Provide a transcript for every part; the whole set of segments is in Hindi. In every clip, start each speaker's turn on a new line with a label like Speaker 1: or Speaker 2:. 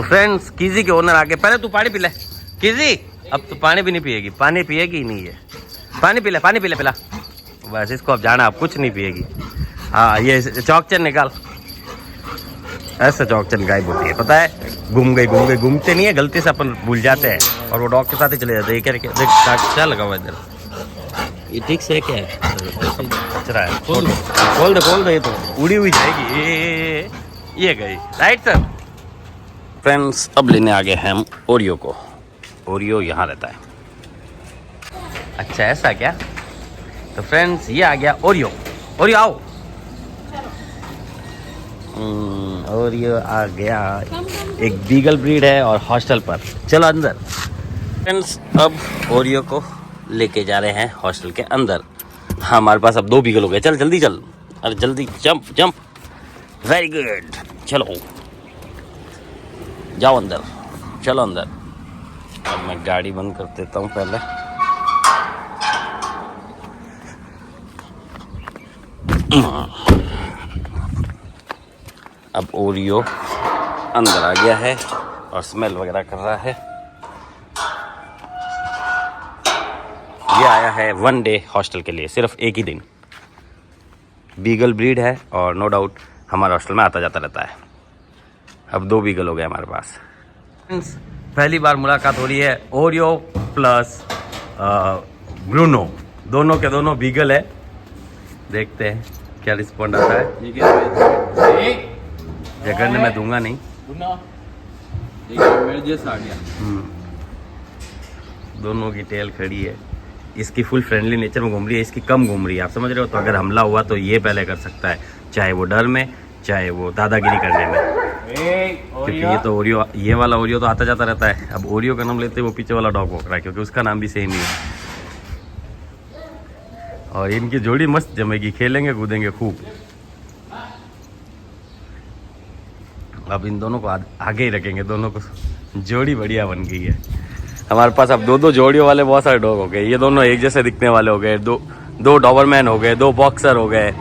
Speaker 1: फ्रेंड्स कीजी के ओनर आके, पहले तू पानी पी ले कीजी, अब तो पानी भी नहीं पिएगी, पानी पिएगी ही नहीं है। पानी पी ले, पानी पी ले पिला, बस इसको अब जाना, अब कुछ नहीं पिएगी। हाँ ये चौकचन निकाल, ऐसा चौकचन गायब होती है पता है, घूम गई घूमते नहीं है, गलती से अपन भूल जाते हैं और वो डॉग के साथ ही चले जाते हैं। देख क्या लगा हुआ इधर, ये ठीक से क्या है, कचरा है, खोल दे, ये तो उड़ी हुई जाएगी। ये गई राइट सर। फ्रेंड्स अब लेने आ गए हैं हम ओरियो को, ओरियो यहाँ रहता है। अच्छा ऐसा क्या, तो फ्रेंड्स ये आ गया ओरियो, ओरियो आओ, ओरियो आ गया। एक बीगल ब्रीड है और हॉस्टल पर, चलो अंदर। फ्रेंड्स अब ओरियो को लेके जा रहे हैं हॉस्टल के अंदर। हाँ हमारे पास अब 2 बीगल हो गए, चल जल्दी चल, अरे जल्दी जंप, वेरी गुड, चलो जाओ अंदर, चलो अंदर। अब मैं गाड़ी बंद कर देता हूँ पहले। अब ओरियो अंदर आ गया है और स्मेल वगैरह कर रहा है। ये आया है 1 डे हॉस्टल के लिए, सिर्फ एक ही दिन। बीगल ब्रीड है और नो डाउट हमारे हॉस्टल में आता जाता रहता है। अब 2 बीगल हो गए हमारे पास। पहली बार मुलाकात हो रही है ओरियो प्लस ब्रूनो, दोनों के दोनों बीगल है। देखते हैं क्या रिस्पॉन्ड आता है। जगह मैं दूंगा नहीं,
Speaker 2: मेरे जैसा आ गया।
Speaker 1: दोनों की टेल खड़ी है, इसकी फुल फ्रेंडली नेचर में घूम रही है, इसकी कम घूम रही है, आप समझ रहे हो। तो अगर हमला हुआ तो ये पहले कर सकता है, चाहे वो डर में चाहे वो दादागिरी करने में, क्योंकि ये तो ओरियो, ये वाला ओरियो तो आता जाता रहता है। अब ओरियो का नाम लेते वो पीछे वाला डॉग भौंक रहा है, क्योंकि उसका नाम भी सेम ही है। और इनकी जोड़ी मस्त जमेगी, खेलेंगे कूदेंगे खूब। अब इन दोनों को आगे ही रखेंगे, दोनों को जोड़ी बढ़िया बन गई है हमारे पास। अब 2 जोड़ियों वाले बहुत सारे डॉग हो गए, ये दोनों एक जैसे दिखने वाले हो गए। 2 डॉबरमैन हो गए, 2 बॉक्सर हो गए,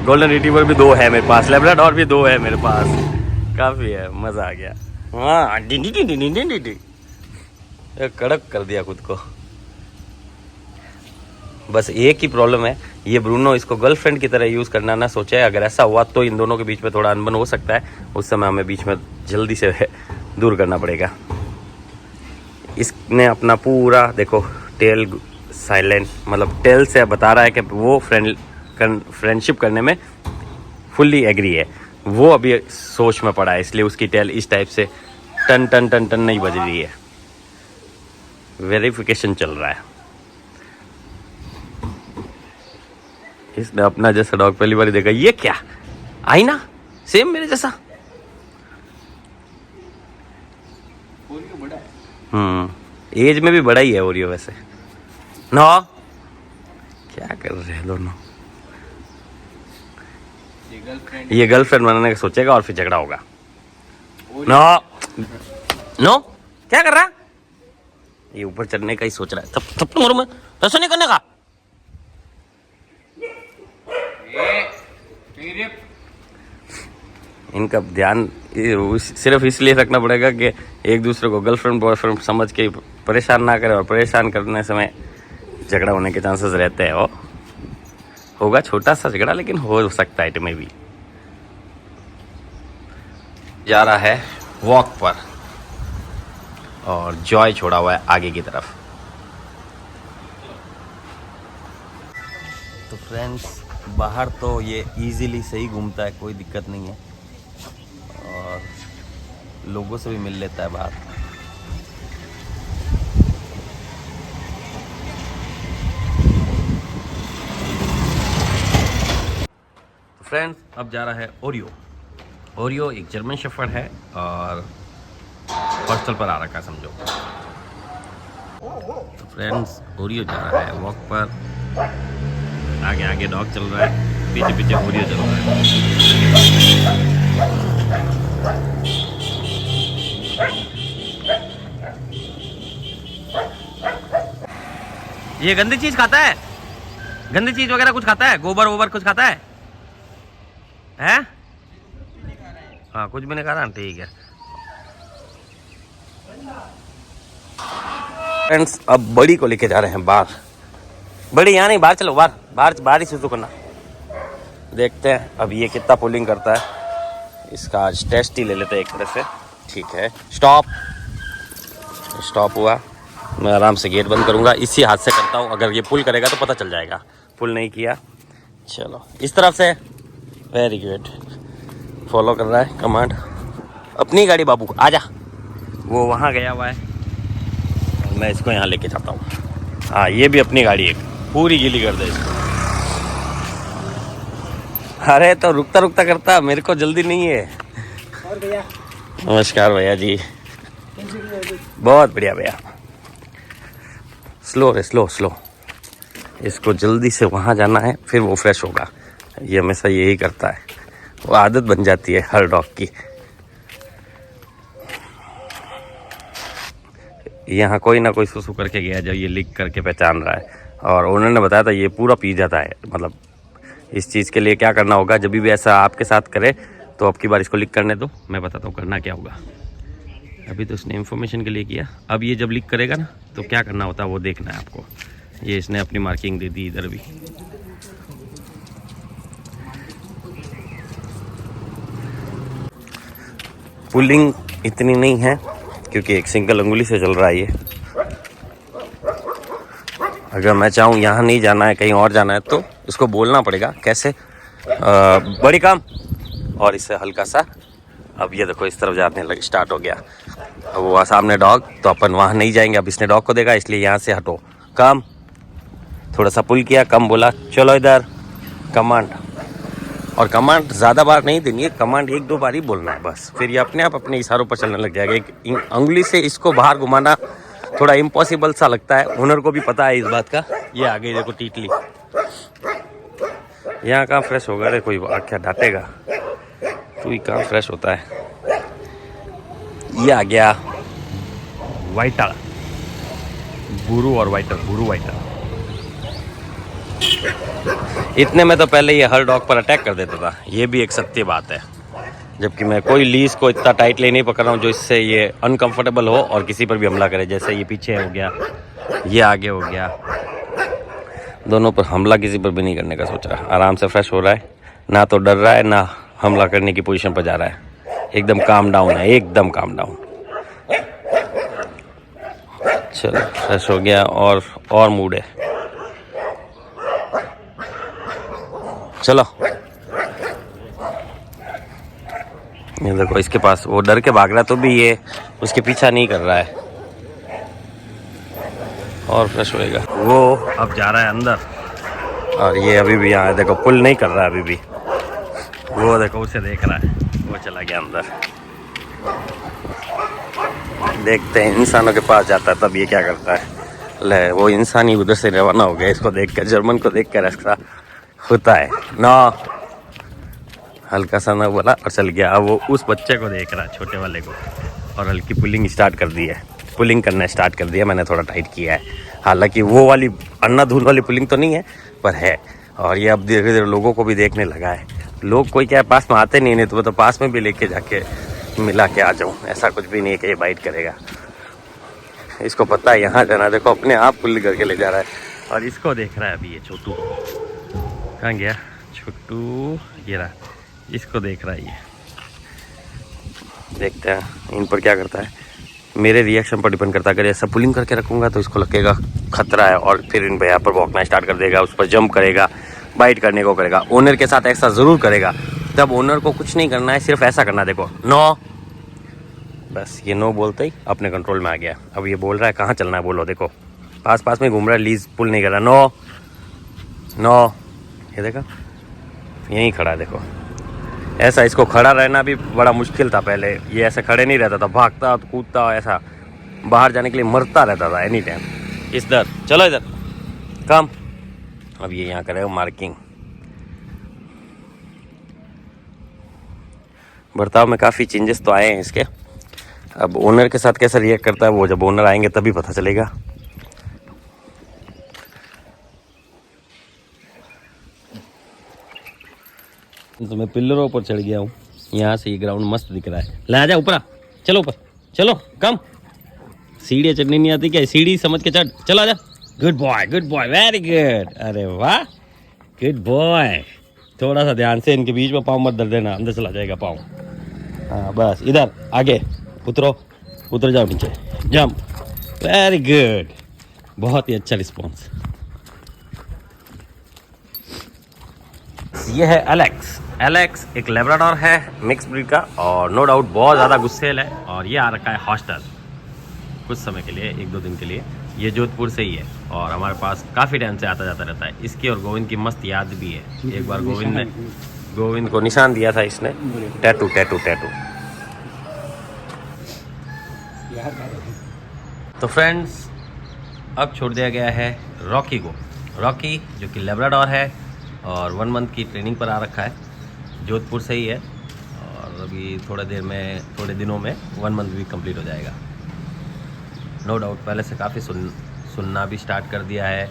Speaker 1: गोल्डन रिट्रीवर भी 2 है मेरे पास, लैब्राडोर भी 2 है मेरे पास, काफ़ी है, मज़ा आ गया। हाँ डी कड़क कर दिया खुद को। बस एक ही प्रॉब्लम है, ये ब्रूनो इसको गर्लफ्रेंड की तरह यूज़ करना ना सोचे। अगर ऐसा हुआ तो इन दोनों के बीच में थोड़ा अनबन हो सकता है, उस समय हमें बीच में जल्दी से दूर करना पड़ेगा। इसने अपना देखो टेल साइलेंट, मतलब टेल से बता रहा है कि वो फ्रेंडशिप करने में फुल्ली एग्री है। वो अभी सोच में पड़ा है, इसलिए उसकी टेल इस टाइप से टन टन टन टन नहीं बज रही है। वेरिफिकेशन चल रहा है। इसने अपना जैसा डॉग पहली बार देखा। ये क्या आई ना, सेम मेरे जैसा। एज में भी बड़ा ही है ओरियो वैसे। नो क्या कर रहे हैं दोनों, ये गर्लफ्रेंड बनाने का सोचेगा और फिर झगड़ा होगा। नो नो क्या कर रहा, ये ऊपर चढ़ने का ही सोच रहा है। तब तो में ऐसा नहीं करने का। इनका ध्यान सिर्फ इसलिए रखना पड़ेगा कि एक दूसरे को गर्लफ्रेंड बॉयफ्रेंड समझ के परेशान ना करें, और परेशान करने समय झगड़ा होने के चांसेस रहते हैं। होगा छोटा सा झगड़ा, लेकिन हो सकता है इनमें भी। जा रहा है वॉक पर और जॉय छोड़ा हुआ है आगे की तरफ। तो फ्रेंड्स बाहर तो ये इजीली सही घूमता है, कोई दिक्कत नहीं है, और लोगों से भी मिल लेता है बाहर। तो फ्रेंड्स अब जा रहा है ओरियो। ओरियो एक जर्मन शेफर्ड है और हॉस्टल पर आ रखा है समझो। तो फ्रेंड्स ओरियो जा रहा है वॉक पर, आगे आगे डॉग चल रहा है, पीछे पीछे ओरियो चल रहा है। ये गंदी चीज खाता है, गंदी चीज वगैरह कुछ खाता है, गोबर वोबर कुछ खाता है, हैं? हाँ कुछ भी नहीं खा रहा, ठीक है। फ्रेंड्स अब बड़ी को लेके जा रहे हैं बाहर। बड़ी यहाँ नहीं, बाहर चलो, बाहर बाहर बाहर ही शुरू करना। देखते हैं अब ये कितना पुलिंग करता है। इसका आज टेस्ट ही ले लेते हैं एक तरह से। ठीक है, स्टॉप। स्टॉप हुआ। मैं आराम से गेट बंद करूँगा, इसी हाथ से करता हूँ। अगर ये पुल करेगा तो पता चल जाएगा। पुल नहीं किया, चलो इस तरफ से। वेरी गुड, फॉलो कर रहा है कमांड। अपनी गाड़ी बाबू, आजा। वो वहाँ गया हुआ है, मैं इसको यहाँ लेके जाता हूँ। हाँ, ये भी अपनी गाड़ी है, पूरी गीली कर दे इसको। अरे तो रुकता रुकता करता, मेरे को जल्दी नहीं है। और भैया नमस्कार भैया जी, बहुत बढ़िया भैया। स्लो रे, स्लो स्लो। इसको जल्दी से वहाँ जाना है, फिर वो फ्रेश होगा। ये हमेशा यही करता है, वो आदत बन जाती है हर डॉग की। यहाँ कोई ना कोई सुसु करके गया जब ये लिख करके पहचान रहा है। और उन्होंने बताया था ये पूरा पी जाता है। मतलब इस चीज़ के लिए क्या करना होगा, जब भी ऐसा आपके साथ करे तो अब की बार इसको लिक करने दो, मैं बताता हूँ करना क्या होगा। अभी तो इसने इन्फॉर्मेशन के लिए किया, अब ये जब लिक करेगा ना तो क्या करना होता है वो देखना है आपको। ये इसने अपनी मार्किंग दे दी इधर भी। पुलिंग इतनी नहीं है क्योंकि एक सिंगल अंगुली से चल रहा है ये। अगर मैं चाहूँ यहाँ नहीं जाना है, कहीं और जाना है, तो इसको बोलना पड़ेगा। कैसे? बड़ी काम, और इससे हल्का सा। अब ये देखो इस तरफ जाने लग स्टार्ट हो गया। अब वो सामने डॉग, तो अपन वहाँ नहीं जाएंगे। अब इसने डॉग को देखा, इसलिए यहाँ से हटो। कम, थोड़ा सा पुल किया, कम बोला, चलो इधर। कमांड, और कमांड ज़्यादा बार नहीं देनी है, कमांड एक दो बार ही बोलना है बस। फिर ये अपने आप अपने इशारों पर चलने लग जाएगा। एक उंगली से इसको बाहर घुमाना थोड़ा इम्पॉसिबल सा लगता है, ओनर को भी पता है इस बात का। ये आ गई देखो टीटली, यहाँ कहाँ फ्रेश होगा रे, कोई आख्या डांटेगा तू ही कहाँ फ्रेश होता है। ये आ गया वाइटर, बुरू और वाइटर, बुरू वाइटर। इतने में तो पहले ये हर डॉग पर अटैक कर देता था, ये भी एक सत्य बात है। जबकि मैं कोई लीज को इतना टाइटली नहीं पकड़ रहा हूँ जो इससे ये अनकंफर्टेबल हो और किसी पर भी हमला करे। जैसे ये पीछे हो गया, ये आगे हो गया, दोनों पर हमला किसी पर भी नहीं करने का सोचा। आराम से फ्रेश हो रहा है, ना तो डर रहा है ना हमला करने की पोजीशन पर जा रहा है। एकदम काम डाउन है, एकदम काम डाउन। चलो फ्रेश हो गया और मूड है। चलो ये देखो इसके पास, वो डर के भाग रहा तो भी ये उसके पीछा नहीं कर रहा है। और फ्रेश होएगा। वो अब जा रहा है अंदर, और ये अभी भी यहाँ है देखो, पुल नहीं कर रहा है अभी भी। वो देखो उसे देख रहा है, वो चला गया अंदर। देखते हैं इंसानों के पास जाता है तब ये क्या करता है। ले वो इंसान ही उधर से रवाना हो गया, इसको देख कर, जर्मन को देख कर ऐसा होता है ना। हल्का सा ना बोला और चल गया। अब वो उस बच्चे को देख रहा है, छोटे वाले को, और हल्की पुलिंग स्टार्ट कर दी है। पुलिंग करना स्टार्ट कर दिया, मैंने थोड़ा टाइट किया है। हालांकि वो वाली अन्नाधुन वाली पुलिंग तो नहीं है, पर है। और ये अब धीरे धीरे लोगों को भी देखने लगा है। लोग कोई क्या पास में आते नहीं तो वो तो पास में भी लेके जाके मिला के आ जाऊँ। ऐसा कुछ भी नहीं है कि ये बाइट करेगा। इसको पता है यहाँ जाना, देखो अपने आप पुलिंग करके ले जा रहा है। और इसको देख रहा है अभी ये छोटू, कहाँ गया छोटू, ये रहा, इसको देख रहा है ये। देखते हैं इन पर क्या करता है। मेरे रिएक्शन पर डिपेंड करता है। अगर ऐसा पुलिंग करके रखूँगा तो इसको लगेगा खतरा है, और फिर इन भैया पर भौंकना स्टार्ट कर देगा, उस पर जंप करेगा, बाइट करने को करेगा। ओनर के साथ ऐसा ज़रूर करेगा। तब ओनर को कुछ नहीं करना है, सिर्फ ऐसा करना, देखो नो, बस ये नो बोलते ही अपने कंट्रोल में आ गया। अब ये बोल रहा है कहाँ चलना है, बोलो। देखो पास पास में घूम रहा है, लीज पुल नहीं कर रहा। नो नो, ये देखा यहीं खड़ा है, देखो। ऐसा इसको खड़ा रहना भी बड़ा मुश्किल था पहले। ये ऐसे खड़े नहीं रहता था, भागता कूदता, ऐसा बाहर जाने के लिए मरता रहता था एनी टाइम। इधर चलो, इधर कम। अब ये यहाँ करेगा मार्किंग। बर्ताव में काफ़ी चेंजेस तो आए हैं इसके। अब ओनर के साथ कैसा रिएक्ट करता है वो जब ओनर आएंगे तभी पता चलेगा। तो मैं पिल्लरों पर चढ़ गया हूँ, यहाँ से ये ग्राउंड मस्त दिख रहा है। ले आ जा ऊपर, चलो ऊपर, चलो कम। सीढ़ी चढ़नी नहीं आती क्या? सीढ़ी समझ के चढ़, चलो आजा। Good boy, very good. अरे वाह, गुड बॉय। थोड़ा सा ध्यान से, इनके बीच में पाँव मत धर देना, अंदर चला जाएगा पाँव। हाँ बस, इधर आगे उतरो, उतर जाओ नीचे, जंप। वेरी गुड, बहुत ही अच्छा रिस्पॉन्स। ये है एलेक्स एक लेब्राडोर है, मिक्स ब्रीड का, और नो डाउट बहुत ज़्यादा गुस्सेल है। और ये आ रखा है हॉस्टल कुछ समय के लिए, 1-2 दिन के लिए। ये जोधपुर से ही है और हमारे पास काफ़ी टाइम से आता जाता रहता है। इसकी और गोविंद की मस्त याद भी है। एक बार गोविंद को निशान दिया था इसने, टैटू। तो फ्रेंड्स, अब छोड़ दिया गया है रॉकी को। रॉकी जो कि लेब्राडोर है और 1 मंथ की ट्रेनिंग पर आ रखा है, जोधपुर से ही है। और अभी थोड़े दिनों में 1 मंथ भी कंप्लीट हो जाएगा। नो डाउट पहले से काफ़ी सुनना भी स्टार्ट कर दिया है,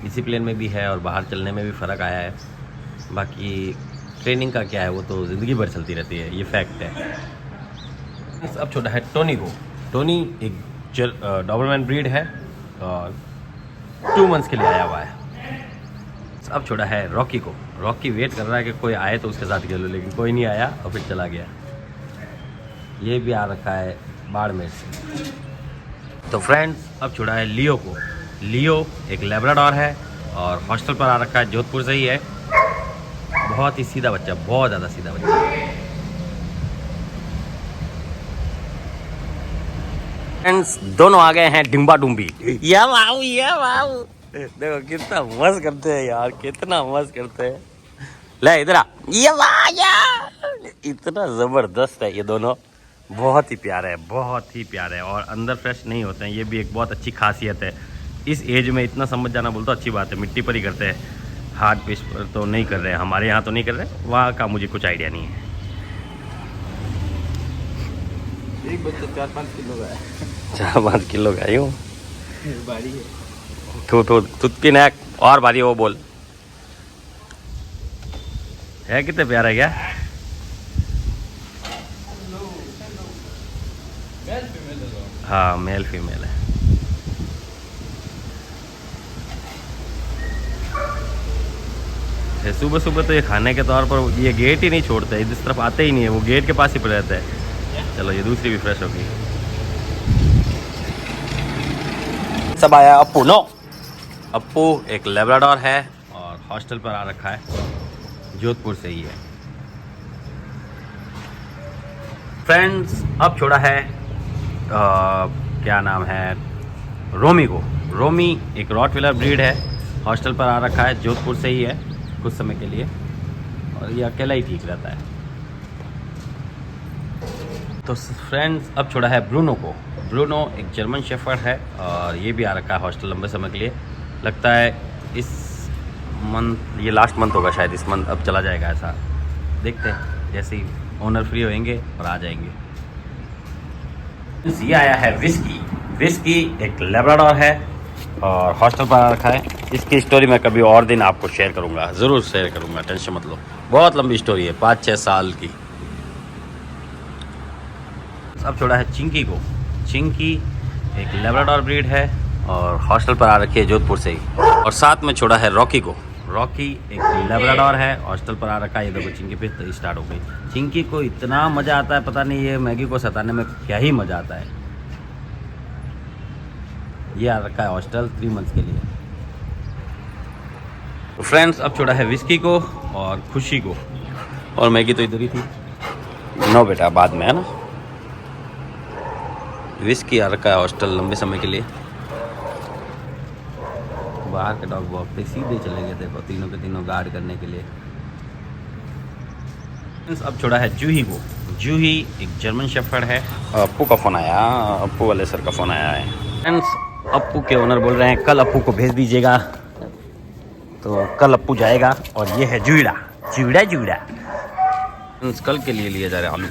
Speaker 1: डिसिप्लिन में भी है और बाहर चलने में भी फ़र्क आया है। बाकी ट्रेनिंग का क्या है, वो तो ज़िंदगी भर चलती रहती है, ये फैक्ट है। अब छोटा है टोनी को। टोनी एक डॉबरमैन ब्रीड है और 2 मंथ्स के लिए आया हुआ है। अब छोड़ा है रॉकी को। रॉकी वेट कर रहा है कि कोई आए तो उसके साथ खेलो, लेकिन कोई नहीं आया और फिर चला गया। ये भी आ रखा है बाड़मेर से। तो फ्रेंड्स, अब छोड़ा है लियो को। लियो एक लेब्राडोर है और हॉस्टल पर आ रखा है, जोधपुर से ही है। बहुत ही सीधा बच्चा, बहुत ज़्यादा सीधा बच्चा। फ्रेंड्स, दोनों आ गए हैं डिम्बा डुम्बी। या वाऊ देखो कितना मस्त करते हैं यार, कितना मस्त करते हैं। ले इधर आ, ये वाह यार, इतना ज़बरदस्त है ये दोनों। बहुत ही प्यारे है, बहुत ही प्यारे है और अंदर फ्रेश नहीं होते हैं। ये भी एक बहुत अच्छी खासियत है। इस एज में इतना समझ जाना बोल तो अच्छी बात है। मिट्टी पर ही करते हैं, हार्ड पेश पर तो नहीं कर रहे हैं। हमारे यहाँ तो नहीं कर रहे, वहाँ का मुझे कुछ आइडिया नहीं है।
Speaker 2: एक बच्चा 4-5 किलो का है।
Speaker 1: 4-5 किलो का यूँ
Speaker 2: बाड़ी है।
Speaker 1: तुत्ती नैक और भारी, वो बोल है कितने प्यारा है क्या? हाँ, मेल फीमेल है। सुबह सुबह तो ये खाने के तौर पर ये गेट ही नहीं छोड़ते, इस तरफ आते ही नहीं है, वो गेट के पास ही पर रहता है। चलो ये दूसरी भी फ्रेश होगी। सब आया अप्पू। नो, अप्पू एक लेब्राडोर है और हॉस्टल पर आ रखा है, जोधपुर से ही है। फ्रेंड्स, अब छोड़ा है क्या नाम है, रोमी को। रोमी एक रॉटविलर ब्रीड है, हॉस्टल पर आ रखा है, जोधपुर से ही है कुछ समय के लिए, और ये अकेला ही ठीक रहता है। तो फ्रेंड्स, अब छोड़ा है ब्रूनो को। ब्रूनो एक जर्मन शेफर्ड है और ये भी आ रखा है हॉस्टल लंबे समय के लिए। लगता है इस मंथ, ये लास्ट मंथ होगा शायद, इस मंथ अब चला जाएगा ऐसा। देखते हैं, जैसे ही ओनर फ्री होंगे और आ जाएंगे। ये आया है विस्की एक लेब्राडोर है और हॉस्टल पर आ रखा है। इसकी स्टोरी मैं कभी और दिन आपको शेयर करूंगा, ज़रूर शेयर करूंगा, टेंशन मत लो। बहुत लंबी स्टोरी है, 5-6 साल की। अब छोड़ा है चिंकी को। चिंकी एक लेब्राडोर ब्रीड है और हॉस्टल पर आ रखी है, जोधपुर से ही। और साथ में छोड़ा है रॉकी को। रॉकी एक लेब्राडोर है, हॉस्टल पर आ रखा है। ये देखो चिंकी फिर तो स्टार्ट हो गई। चिंकी को इतना मज़ा आता है, पता नहीं ये मैगी को सताने में क्या ही मज़ा आता है। ये आ रखा है हॉस्टल 3 मंथ्स के लिए। तो फ्रेंड्स, अब छोड़ा है विस्की को और खुशी को, और मैगी तो इधर ही थी। नो बेटा, बाद में है ना। विस्की आ रखा है हॉस्टल लंबे समय के लिए। बाहर के डॉग वॉक पे सीधे चले गए थे, तीनों के तीनों गार्ड करने के लिए। अब छोड़ा है जूही को। जूही एक जर्मन शेफर्ड है। अप्पू का फ़ोन आया, अप्पू वाले सर का फ़ोन आया है। फ्रेंड्स, अप्पू के ओनर बोल रहे हैं कल अप्पू को भेज दीजिएगा, तो कल अप्पू जाएगा। और ये है जूड़ा। कल के लिए जा रहे आलू।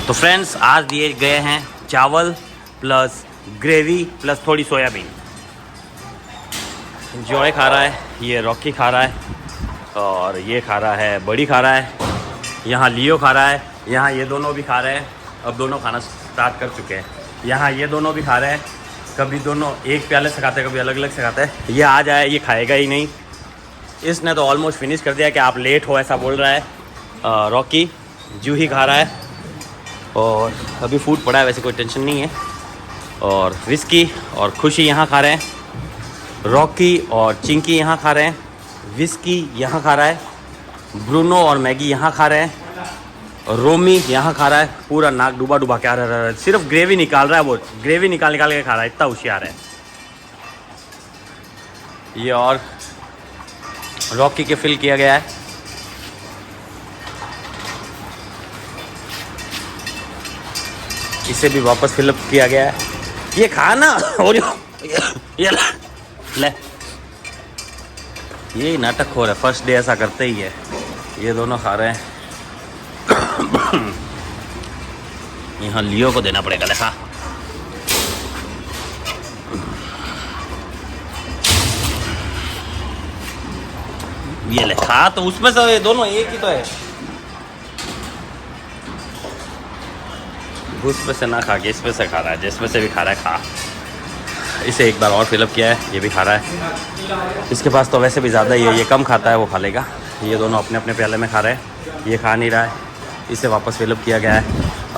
Speaker 1: तो फ्रेंड्स आज दिए गए हैं चावल प्लस ग्रेवी प्लस थोड़ी सोयाबीन। जॉय खा रहा है, ये रॉकी खा रहा है, और ये खा रहा है, बड़ी खा रहा है, यहाँ लियो खा रहा है, यहाँ ये दोनों भी खा रहे हैं। अब दोनों खाना स्टार्ट कर चुके हैं। यहाँ ये दोनों भी खा रहे हैं, कभी दोनों एक प्याले से खाते हैं, कभी अलग अलग से खाते हैं। ये आ जाए, ये खाएगा ही नहीं। इसने तो ऑलमोस्ट फिनिश कर दिया कि आप लेट हो ऐसा बोल रहा है। रॉकी जू ही खा रहा है, और अभी फूड पड़ा है, वैसे कोई टेंशन नहीं है। और विस्की और खुशी यहाँ खा रहे हैं। रॉकी और चिंकी यहाँ खा रहे हैं। विस्की यहाँ खा रहा है। ब्रूनो और मैगी यहाँ खा रहे हैं। रोमी यहाँ खा रहा है, पूरा नाक डूबा डूबा के आ रहा है, सिर्फ ग्रेवी निकाल रहा है। वो ग्रेवी निकाल निकाल के खा रहा है, इतना होशियार है ये। और रॉकी के फिल किया गया है। इसे भी वापस फिलअप किया गया है। ये खाना और ये ले, ये नाटक हो रहा है। फर्स्ट डे ऐसा करते ही है। ये दोनों खा रहे हैं। यहाँ लियो को देना पड़ेगा लेखा। ये ले खा, तो उसमें से ये दोनों एक ही तो है। उसमें से ना खा के इसमें से खा रहा है, जिसमें से भी खा रहा है खा। इसे एक बार और फिलअप किया है, ये भी खा रहा है। इसके पास तो वैसे भी ज़्यादा ही है, ये कम खाता है, वो खा लेगा। ये दोनों अपने अपने प्याले में खा रहे हैं, ये खा नहीं रहा है। इसे वापस फिलअप किया गया है।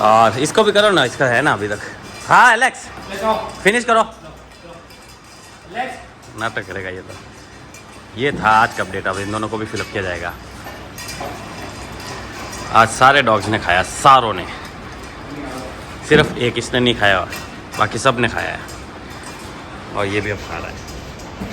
Speaker 1: और इसको भी करो ना, इसका है ना अभी तक। हाँ एलेक्स, फिनिश करो। नाटक करेगा ये तो। ये था आज का अपडेट। अब इन दोनों को भी फिलअप किया जाएगा। आज सारे डॉग्स ने खाया, सारों ने। सिर्फ एक इसने नहीं खाया, बाकी सब ने खाया है। और ये भी अब खा रहा है।